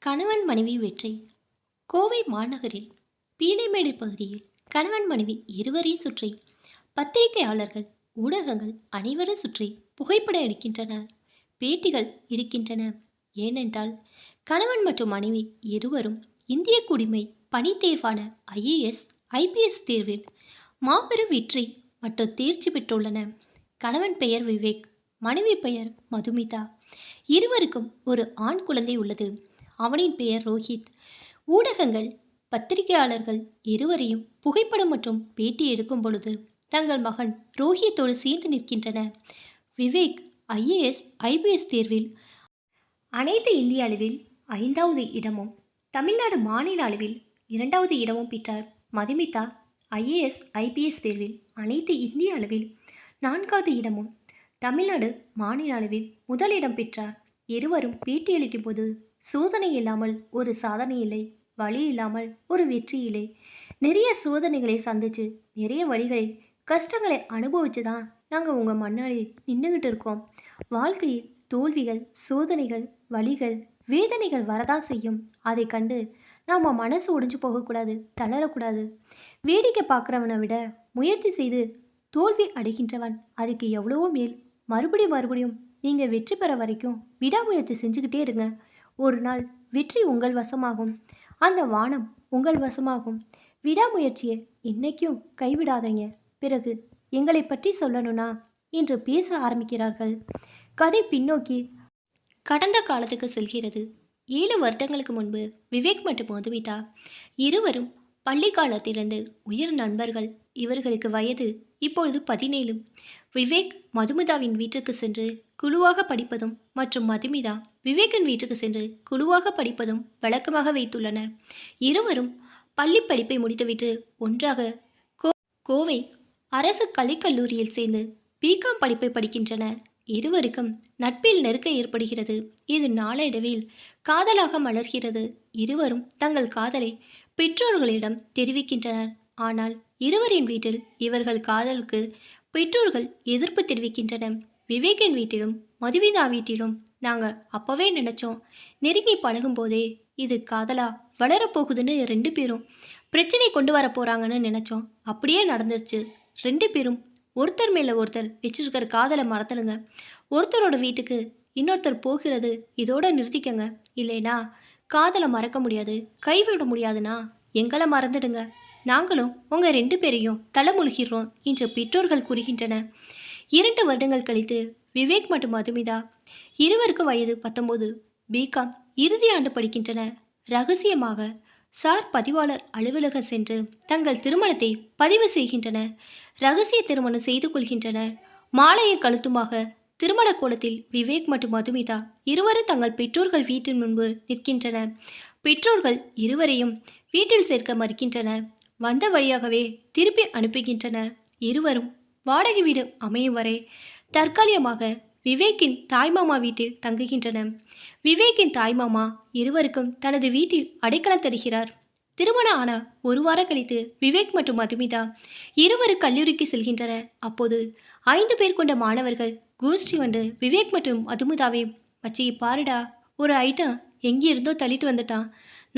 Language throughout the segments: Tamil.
கணவன் மனைவி வெற்றி. கோவை மாநகரில் பீலைமேடு பகுதியில் கணவன் மனைவி இருவரையும் சுற்றி பத்திரிகையாளர்கள், ஊடகங்கள் அனைவரும் சுற்றி புகைப்படம் எடுக்கின்றனர், பேட்டிகள் எடுக்கின்றன. ஏனென்றால் கணவன் மற்றும் மனைவி இருவரும் இந்திய குடிமை பணி தேர்வான ஐஏஎஸ் ஐபிஎஸ் தேர்வில் மாபெரும் வெற்றி மற்றும் தேர்ச்சி பெற்றுள்ளனர். கணவன் பெயர் விவேக், மனைவி பெயர் மதுமிதா. இருவருக்கும் ஒரு ஆண் குழந்தை உள்ளது. அவனின் பெயர் ரோஹித். ஊடகங்கள், பத்திரிகையாளர்கள் இருவரையும் புகைப்படம் மற்றும் பேட்டி எடுக்கும் பொழுது தங்கள் மகன் ரோஹித்தோடு சேர்ந்து நிற்கின்றனர். விவேக் ஐஏஎஸ் ஐபிஎஸ் தேர்வில் அனைத்து இந்திய அளவில் 5வது இடமும், தமிழ்நாடு மாநில அளவில் 2வது இடமும் பெற்றார். மதுமிதா ஐஏஎஸ் ஐபிஎஸ் தேர்வில் அனைத்து இந்திய அளவில் 4வது இடமும், தமிழ்நாடு மாநில அளவில் முதலிடம் பெற்றார். இருவரும் பேட்டியளிக்கும் போது சோதனை இல்லாமல் ஒரு சாதனை இல்லை, வழி இல்லாமல் ஒரு வெற்றி இல்லை. நிறைய சோதனைகளை சந்திச்சு, நிறைய வழிகளை, கஷ்டங்களை அனுபவிச்சு தான் நாங்கள் உங்கள் முன்னாடி நின்றுக்கிட்டு இருக்கோம். வாழ்க்கையில் தோல்விகள், சோதனைகள், வழிகள், வேதனைகள் வரதான் செய்யும். அதை கண்டு நாம் மனசு ஒடிஞ்சு போகக்கூடாது, தளரக்கூடாது. வேடிக்கை பார்க்குறவனை விட முயற்சி செய்து தோல்வி அடைகின்றவன் அதுக்கு எவ்வளவோ மேல். மறுபடியும் நீங்கள் வெற்றி பெற வரைக்கும் விடாமுயற்சி செஞ்சுக்கிட்டே இருங்க. ஒரு நாள் வெற்றி உங்கள் வசமாகும், அந்த வானம் உங்கள் வசமாகும். விடாமுயற்சியை இன்னைக்கும் கைவிடாதீங்க. பிறகு எங்களை பற்றி சொல்லணும்னா என்று பேச ஆரம்பிக்கிறார்கள். கதை பின்னோக்கி கடந்த காலத்துக்கு செல்கிறது. 7 வருடங்களுக்கு முன்பு விவேக் மற்றும் மதுமிதா இருவரும் பள்ளி காலத்திலிருந்து உயர் நண்பர்கள். இவர்களுக்கு வயது இப்பொழுது 17. விவேக் மதுமிதாவின் வீட்டிற்கு சென்று குழுவாக படிப்பதும் மற்றும் மதுமிதா விவேக்கின் வீட்டுக்கு சென்று குழுவாக படிப்பதும் வழக்கமாக வைத்துள்ளனர். இருவரும் பள்ளி படிப்பை முடித்துவிட்டு ஒன்றாக கோவை அரசு கலைக்கல்லூரியில் சேர்ந்து பிகாம் படிப்பை படிக்கின்றனர். இருவருக்கும் நட்பில் நெருக்க ஏற்படுகிறது. இது நாளடைவில் காதலாக மலர்கிறது. இருவரும் தங்கள் காதலை பெற்றோர்களிடம் தெரிவிக்கின்றனர். ஆனால் இருவரின் வீட்டில் இவர்கள் காதலுக்கு பெற்றோர்கள் எதிர்ப்பு தெரிவிக்கின்றனர். விவேக்கின் வீட்டிலும் மதுமிதா வீட்டிலும் நாங்கள் அப்போவே நினச்சோம், நெருங்கி பழகும் போதே இது காதலா வளரப்போகுதுன்னு 2 பேரும் பிரச்சனை கொண்டு வர போகிறாங்கன்னு நினச்சோம். அப்படியே நடந்துருச்சு. 2 பேரும் ஒருத்தர் மேலே ஒருத்தர் வச்சிருக்கிற காதலை மறந்துடுங்க. ஒருத்தரோட வீட்டுக்கு இன்னொருத்தர் போகிறது இதோட நிறுத்திக்கங்க. இல்லைனா காதலை மறக்க முடியாது, கைவிட முடியாதுன்னா எங்களை மறந்துடுங்க. நாங்களும் உங்கள் 2 பேரையும் தலைமுழுகிறோம் என்று பெற்றோர்கள் கூறுகின்றனர். 2 வருடங்கள் கழித்து விவேக் மற்றும் மதுமிதா இருவருக்கும் வயது 19. பிகாம் இறுதி ஆண்டு படிக்கின்றனர். ரகசியமாக சார் பதிவாளர் அலுவலகம் சென்று தங்கள் திருமணத்தை பதிவு செய்கின்றனர். ரகசிய திருமணம் செய்து கொள்கின்றனர். மாலையும் கழுத்துமாக திருமண கோலத்தில் விவேக் மற்றும் மதுமிதா இருவரும் தங்கள் பெற்றோர்கள் வீட்டின் முன்பு நிற்கின்றனர். பெற்றோர்கள் இருவரையும் வீட்டில் சேர்க்க மறுக்கின்றனர். வந்த வழியாகவே திருப்பி அனுப்புகின்றனர். இருவரும் வாடகை வீடு அமையும் வரை தற்காலிகமாக விவேக்கின் தாய்மாமா வீட்டில் தங்குகின்றனர். விவேக்கின் தாய்மாமா இருவருக்கும் தனது வீட்டில் அடைக்கலம் தருகிறார். திருமணம் ஆன 1 வாரம் கழித்து விவேக் மற்றும் மதுமிதா இருவரும் கல்லூரிக்கு செல்கின்றனர். அப்போது 5 பேர் கொண்ட மாணவர்கள் கோஷ்டி வந்து விவேக் மற்றும் மதுமிதாவை, மச்சி பாருடா, ஒரு ஐட்டம் எங்கிருந்தோ தள்ளிட்டு வந்துட்டான்,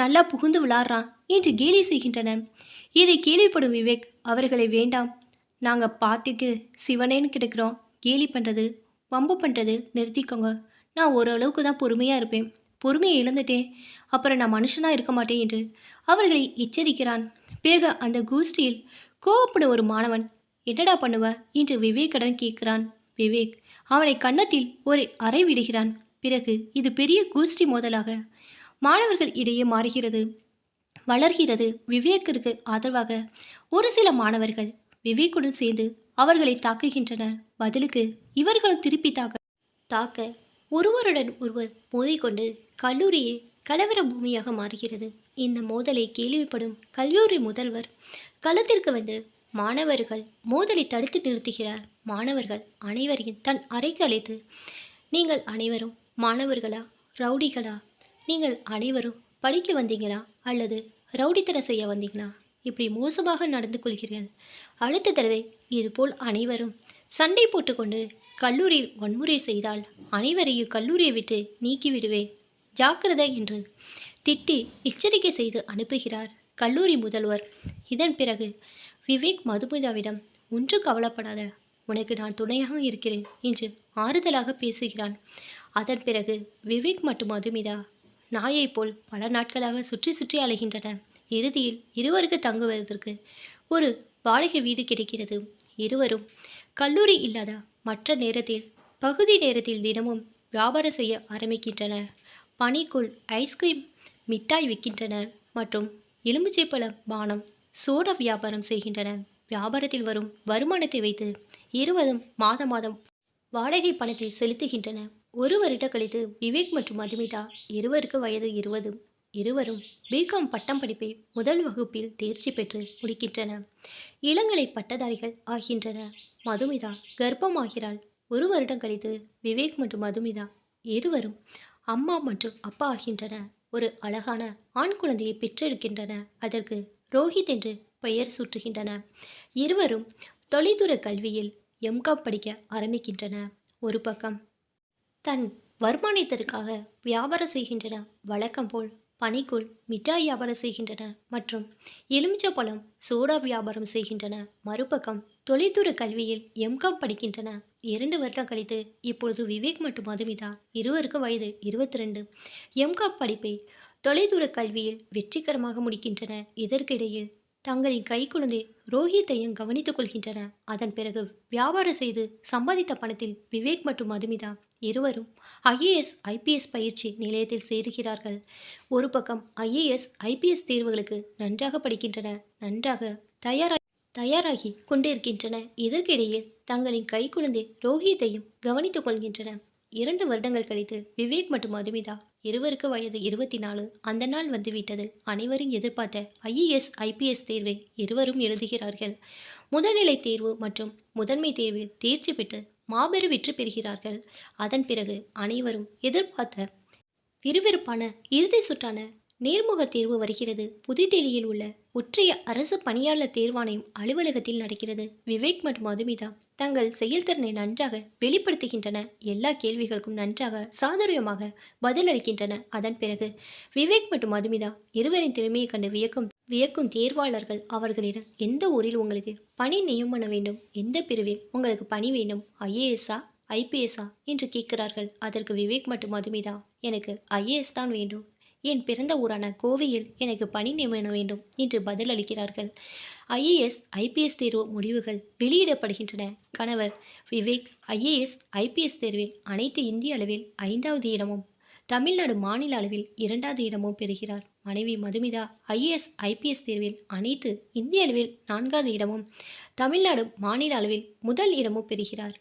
நல்லா புகுந்து விளாட்றான் என்று கேலி செய்கின்றனர். இதை கேள்விப்படும் விவேக் அவர்களை, வேண்டாம், நாங்கள் பாத்திக்கு சிவனேன்னு கிடக்கிறோம், கேலி பண்ணுறது வம்பு பண்ணுறது நிறுத்திக்கோங்க. நான் ஓரளவுக்கு தான் பொறுமையாக இருப்பேன், பொறுமையை இழந்துட்டேன் அப்புறம் நான் மனுஷனாக இருக்க மாட்டேன் என்று அவர்களை எச்சரிக்கிறான். பிறகு அந்த கோஷ்டியில் கோவப்படும் ஒரு மாணவன், என்னடா பண்ணுவ என்று விவேக்கிடம் கேட்கிறான். விவேக் அவனை கன்னத்தில் ஒரு அறை விடுகிறான். பிறகு இது பெரிய கோஷ்டி மோதலாக மாணவர்கள் இடையே மாறுகிறது, வளர்கிறது. விவேக்கிற்கு ஆதரவாக ஒரு சில மாணவர்கள் விவேக்குடன் சேர்ந்து அவர்களை தாக்குகின்றனர். பதிலுக்கு இவர்களும் திருப்பி தாக்க ஒருவருடன் ஒருவர் மோதிக்கொண்டு கல்லூரியே கலவர பூமியாக மாறுகிறது. இந்த மோதலை கேள்விப்படும் கல்லூரி முதல்வர் களத்திற்கு வந்து மாணவர்கள் மோதலை தடுத்து நிறுத்துகிறார். மாணவர்கள் அனைவரையும் தன் அறைக்கு அழைத்து, நீங்கள் அனைவரும் மாணவர்களா, ரவுடிகளா? நீங்கள் அனைவரும் படிக்க வந்தீங்களா அல்லது ரவுடித்தனம் செய்ய வந்தீங்களா? இப்படி மோசமாக நடந்து கொள்கிறீர்கள். அடுத்த தடவை இதுபோல் அனைவரும் சண்டை போட்டுக்கொண்டு கல்லூரியில் வன்முறை செய்தால் அனைவரையும் கல்லூரியை விட்டு நீக்கிவிடுவேன், ஜாக்கிரதை என்று திட்டி எச்சரிக்கை செய்து அனுப்புகிறார் கல்லூரி முதல்வர். இதன் பிறகு விவேக் மதுமிதாவிடம், ஒன்று கவலைப்படாத, உனக்கு நான் துணையாக இருக்கிறேன் என்று ஆறுதலாக பேசுகிறான். அதன் பிறகு விவேக் மற்றும் மதுமிதா நாயைப் போல் பல நாட்களாக சுற்றி சுற்றி அலைகின்றன. இறுதியில் இருவருக்கு தங்குவதற்கு ஒரு வாடகை வீடு கிடைக்கிறது. இருவரும் கல்லூரி இல்லாத மற்ற நேரத்தில் பகுதி நேரத்தில் தினமும் வியாபாரம் செய்ய ஆரம்பிக்கின்றனர். பனிக்குள் ஐஸ்கிரீம், மிட்டாய் விற்கின்றனர் மற்றும் எலுமிச்சைப்பழ பானம், சோடா வியாபாரம் செய்கின்றனர். வியாபாரத்தில் வரும் வருமானத்தை வைத்து இருவரும் மாதம் மாதம் வாடகை பணத்தை செலுத்துகின்றனர். ஒரு வருடம் கழித்து விவேக் மற்றும் மதுமிதா, இருவருக்கு வயது 20, இருவரும் பிகாம் பட்டம் படிப்பை முதல் வகுப்பில் தேர்ச்சி பெற்று முடிக்கின்றனர். இளங்கலை பட்டதாரிகள் ஆகின்றனர். மதுமிதா கர்ப்பமாகிறாள். ஒரு வருடம் கழித்து விவேக் மற்றும் மதுமிதா இருவரும் அம்மா மற்றும் அப்பா ஆகின்றனர். ஒரு அழகான ஆண் குழந்தையை பெற்றெடுக்கின்றனர். அதற்கு ரோஹித் என்று பெயர் சூட்டுகின்றனர். இருவரும் தொலைதூர கல்வியில் எம்காம் படிக்க ஆரம்பிக்கின்றனர். ஒரு பக்கம் தன் வருமானத்திற்காக வியாபாரம் செய்கின்றன. வழக்கம் போல் பனிக்குள் மிட்டாய் வியாபாரம் செய்கின்றன மற்றும் எலுமிச்சப்பழம், சோடா வியாபாரம் செய்கின்றன. மறுபக்கம் தொலைதூர கல்வியில் எம்காம் படிக்கின்றன. 2 வருடம் கழித்து இப்பொழுது விவேக் மற்றும் மதுமிதா, இருவருக்கு வயது 22, எம்காம் படிப்பை தொலைதூர கல்வியில் வெற்றிகரமாக முடிக்கின்றன. இதற்கிடையில் தங்களின் கைக்குழந்தை ரோஹித்தையும் கவனித்துக் கொள்கின்றன. அதன் பிறகு வியாபாரம் செய்து சம்பாதித்த பணத்தில் விவேக் மற்றும் மதுமிதா இருவரும் ஐஏஎஸ், ஐபிஎஸ் பயிற்சி நிலையத்தில் சேருகிறார்கள். ஒரு பக்கம் ஐஏஎஸ், ஐபிஎஸ் தேர்வுகளுக்கு நன்றாக படிக்கின்றன. நன்றாக தயாராகி கொண்டிருக்கின்றன. இதற்கிடையில் தங்களின் கைக்குழந்தை ரோஹித்தையும் கவனித்துக் கொள்கின்றன. 2 வருடங்கள் கழித்து விவேக் மற்றும் மதுமிதா, இருவருக்கு வயது 24, அந்த நாள் வந்துவிட்டது. அனைவரும் எதிர்பார்த்த ஐஏஎஸ், ஐபிஎஸ் தேர்வை இருவரும் எழுதுகிறார்கள். முதல்நிலை தேர்வு மற்றும் முதன்மை தேர்வில் தேர்ச்சி பெற்று மாபெரும் வெற்றி பெறுகிறார்கள். அதன் பிறகு அனைவரும் எதிர்பார்த்த விறுவிறுப்பான இறுதி சுற்றான நேர்முக தேர்வு வருகிறது. புதுடெல்லியில் உள்ள ஒற்றைய அரசு பணியாளர் தேர்வாணையம் அலுவலகத்தில் நடக்கிறது. விவேக் மற்றும் மதுமிதா தங்கள் செயல்திறனை நன்றாக வெளிப்படுத்துகின்றன. எல்லா கேள்விகளுக்கும் நன்றாக சாதுரியமாக பதிலளிக்கின்றன. அதன் பிறகு விவேக் மற்றும் மதுமிதா இருவரின் திறமையை கண்டு வியக்கும் தேர்வாளர்கள் அவர்களிடம், எந்த ஊரில் உங்களுக்கு பணி நியமனம் வேண்டும், எந்த பிரிவில் உங்களுக்கு பணி வேண்டும், ஐஏஎஸ்ஸா ஐபிஎஸ்ஸா என்று கேட்கிறார்கள். அதற்கு விவேக் மற்றும் மதுமிதா, எனக்கு ஐஏஎஸ் தான் வேண்டும், என் பிறந்த ஊரான கோவையில் எனக்கு பணி நியமனம் வேண்டும் என்று பதிலளிக்கிறார்கள். ஐஏஎஸ், ஐபிஎஸ் தேர்வு முடிவுகள் வெளியிடப்படுகின்றன. கணவர் விவேக் ஐஏஎஸ், ஐபிஎஸ் தேர்வில் அனைத்து இந்திய அளவில் 5வது இடமும் தமிழ்நாடு மாநில அளவில் 2வது இடமும் பெறுகிறார். மனைவி மதுமிதா ஐஏஎஸ், ஐபிஎஸ் தேர்வில் அனைத்து இந்திய அளவில் 4வது இடமும் தமிழ்நாடு மாநில அளவில் முதல் இடமும் பெறுகிறார்.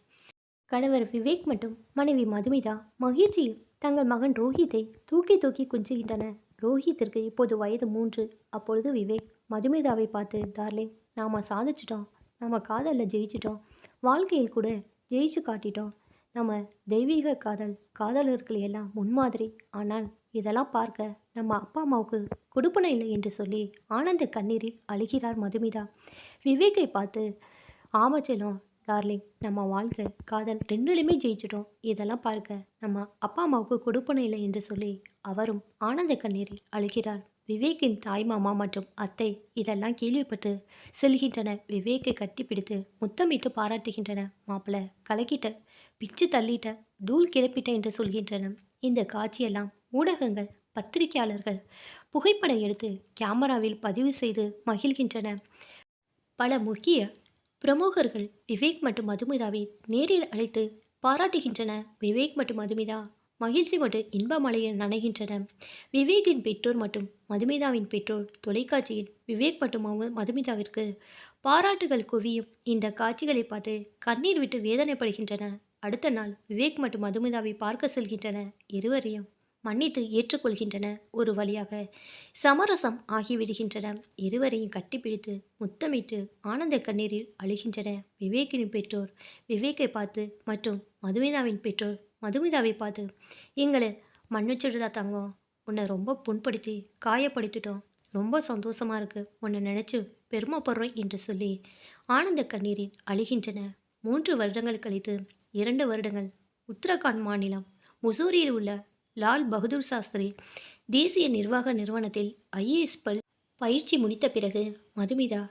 கணவர் விவேக் மற்றும் மனைவி மதுமிதா மகிழ்ச்சியில் தங்கள் மகன் ரோஹித்தை தூக்கி தூக்கி கொஞ்சுகின்றனர். ரோஹித்திற்கு இப்போது வயது 3. அப்பொழுது விவேக் மதுமிதாவை பார்த்து, டார்லிங், நாம் சாதிச்சிட்டோம், நம்ம காதலில் ஜெயிச்சிட்டோம், வாழ்க்கையில் கூட ஜெயிச்சு காட்டிட்டோம், நம்ம தெய்வீக காதலர்கள் எல்லாம் முன்மாதிரி. ஆனால் இதெல்லாம் பார்க்க நம்ம அப்பா அம்மாவுக்கு கொடுப்பன இல்லை என்று சொல்லி ஆனந்த கண்ணீரில் அழுகிறார் மதுமிதா. விவேக்கை பார்த்து, ஆமாச்செல்லம், டார்லிங், நம்ம வாழ்க்கை காதல் ரெண்டுலையுமே ஜெயிச்சிட்டோம், இதெல்லாம் பார்க்க நம்ம அப்பா அம்மாவுக்கு கொடுப்பன இல்லை என்று சொல்லி அவரும் ஆனந்த கண்ணீரில் அழுகிறார். விவேக்கின் தாய் மாமா மற்றும் அத்தை இதெல்லாம் கேள்விப்பட்டு செல்கின்றனர். விவேக்கை கட்டிப்பிடித்து முத்தமிட்டு பாராட்டுகின்றன. மாப்பிள்ள கலக்கிட்ட, பிச்சு தள்ளிட்ட, தூள் கிளப்பிட்ட என்று சொல்கின்றன. இந்த காட்சியெல்லாம் ஊடகங்கள், பத்திரிகையாளர்கள் புகைப்படம் எடுத்து கேமராவில் பதிவு செய்து மகிழ்கின்றன. பல முக்கிய பிரமுகர்கள் விவேக் மற்றும் மதுமிதாவை நேரில் அழைத்து பாராட்டுகின்றனர். விவேக் மற்றும் மதுமிதா மகிழ்ச்சி மற்றும் இன்ப மலையில் நனைகின்றனர். விவேக்கின் பெற்றோர் மற்றும் மதுமிதாவின் பெற்றோர் தொலைக்காட்சியில் விவேக் மற்றும் மதுமிதாவிற்கு பாராட்டுகள் குவியும். இந்த காட்சிகளை பார்த்து கண்ணீர் விட்டு வேதனைப்படுகின்றனர். அடுத்த நாள் விவேக் மற்றும் மதுமிதாவை பார்க்க செல்கின்றனர். இருவரையும் மன்னித்து ஏற்றுக்கொள்கின்றன. ஒரு வழியாக சமரசம் ஆகிவிடுகின்றன. இருவரையும் கட்டிப்பிடித்து முத்தமிட்டு ஆனந்த கண்ணீரில் அழுகின்றன. விவேக்கின் பெற்றோர் விவேக்கை பார்த்து மற்றும் மதுமிதாவின் பெற்றோர் மதுமிதாவை பார்த்து, எங்களை மன்னிச்சுடுடா தங்கம், உன்னை ரொம்ப புண்படுத்தி காயப்படுத்திட்டோம், ரொம்ப சந்தோஷமாக இருக்குது, உன்னை நினச்சி பெருமைப்படுறோம் என்று சொல்லி ஆனந்த கண்ணீரில் அழுகின்றன. 3 வருடங்கள் கழித்து 2 வருடங்கள் உத்தரகாண்ட் மாநிலம் முசூரியில் உள்ள லால் பகதூர் சாஸ்திரி தேசிய நிர்வாக நிறுவனத்தில் ஐஏஎஸ் பயிற்சி முடித்த பிறகு மதுமிதா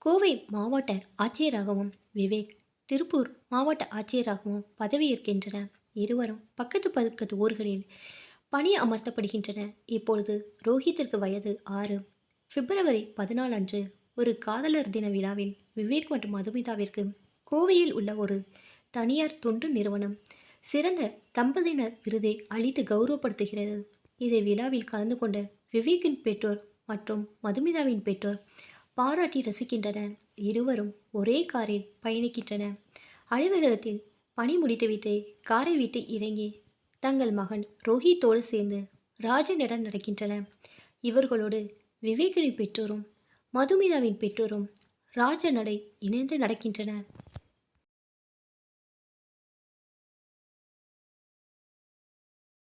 கோவை மாவட்ட ஆட்சியராகவும் விவேக் திருப்பூர் மாவட்ட ஆட்சியராகவும் பதவியேற்கின்றனர். இருவரும் பக்கத்து பக்கத்து ஊர்களில் பணி அமர்த்தப்படுகின்றனர். இப்பொழுது ரோஹித்திற்கு வயது 6. பிப்ரவரி 14 அன்று ஒரு காதலர் தின விழாவில் விவேக் மற்றும் மதுமிதாவிற்கு கோவையில் உள்ள ஒரு தனியார் தொண்டு நிறுவனம் சிறந்த தம்பதியினர் விருதை அளித்து கௌரவப்படுத்துகிறது. இதை விழாவில் கலந்து கொண்ட விவேக்கின் பெற்றோர் மற்றும் மதுமிதாவின் பெற்றோர் பாராட்டி ரசிக்கின்றனர். இருவரும் ஒரே காரில் பயணிக்கின்றனர். அலுவலகத்தில் பணி முடித்துவிட்டு காரை விட்டு இறங்கி தங்கள் மகன் ரோஹித்தோடு சேர்ந்து ராஜனிடம் நடக்கின்றனர். இவர்களோடு விவேக்கின் பெற்றோரும் மதுமிதாவின் பெற்றோரும் ராஜ நடை இணைந்து நடக்கின்றனர்.